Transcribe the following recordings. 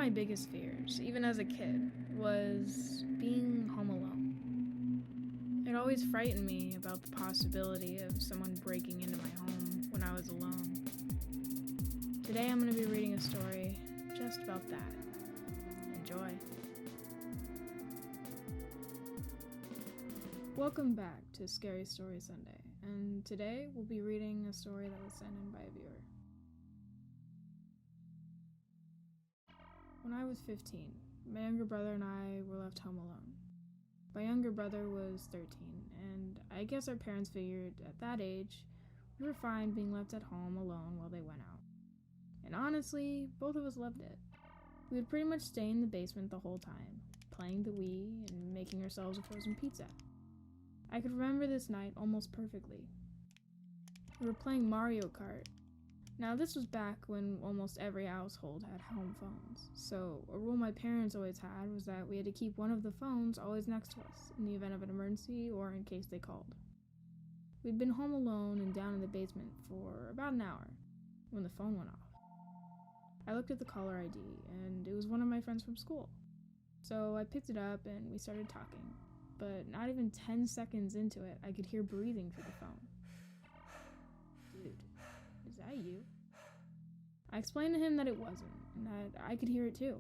my biggest fears, even as a kid, was being home alone. It always frightened me about the possibility of someone breaking into my home when I was alone. Today I'm going to be reading a story just about that. Enjoy. Welcome back to Scary Story Sunday, and today we'll be reading a story that was sent in by a viewer. When I was 15, my younger brother and I were left home alone. My younger brother was 13, and I guess our parents figured at that age we were fine being left at home alone while they went out. And honestly, both of us loved it. We would pretty much stay in the basement the whole time, playing the Wii and making ourselves a frozen pizza. I could remember this night almost perfectly. We were playing Mario Kart. Now, this was back when almost every household had home phones, so a rule my parents always had was that we had to keep one of the phones always next to us in the event of an emergency or in case they called. We'd been home alone and down in the basement for about an hour when the phone went off. I looked at the caller ID, and it was one of my friends from school. So I picked it up and we started talking, but not even 10 seconds into it, I could hear breathing through the phone. Dude, is that you? I explained to him that it wasn't, and that I could hear it too.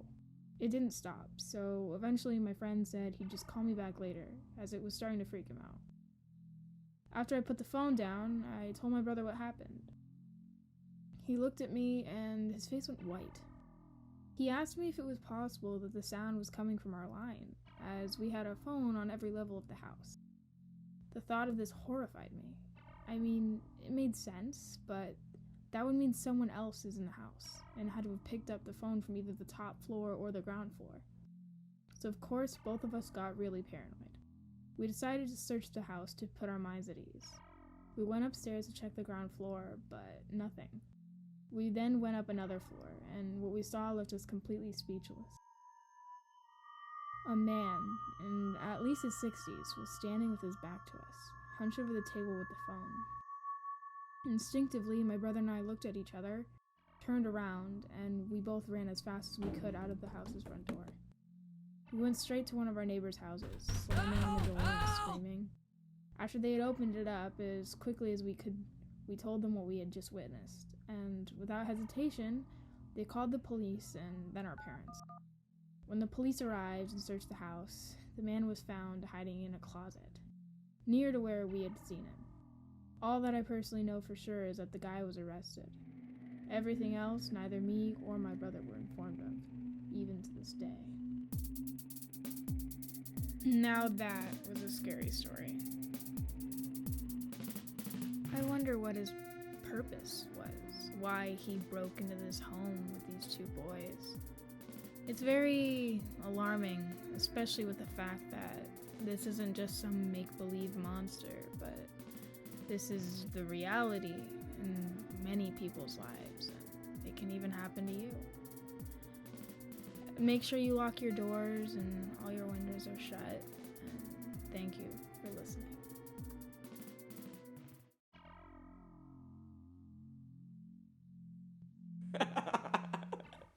It didn't stop, so eventually my friend said he'd just call me back later, as it was starting to freak him out. After I put the phone down, I told my brother what happened. He looked at me, and his face went white. He asked me if it was possible that the sound was coming from our line, as we had a phone on every level of the house. The thought of this horrified me. I mean, it made sense, but that would mean someone else is in the house and had to have picked up the phone from either the top floor or the ground floor. So of course, both of us got really paranoid. We decided to search the house to put our minds at ease. We went upstairs to check the ground floor, but nothing. We then went up another floor, and what we saw left us completely speechless. A man, in at least his 60s, was standing with his back to us, hunched over the table with the phone. Instinctively, my brother and I looked at each other, turned around, and we both ran as fast as we could out of the house's front door. We went straight to one of our neighbors' houses, slamming on the door and screaming. After they had opened it up as quickly as we could, we told them what we had just witnessed, and without hesitation, they called the police and then our parents. When the police arrived and searched the house, the man was found hiding in a closet, near to where we had seen him. All that I personally know for sure is that the guy was arrested. Everything else, neither me or my brother were informed of, even to this day. Now that was a scary story. I wonder what his purpose was, why he broke into this home with these two boys. It's very alarming, especially with the fact that this isn't just some make-believe monster, but this is the reality in many people's lives, and it can even happen to you. Make sure you lock your doors and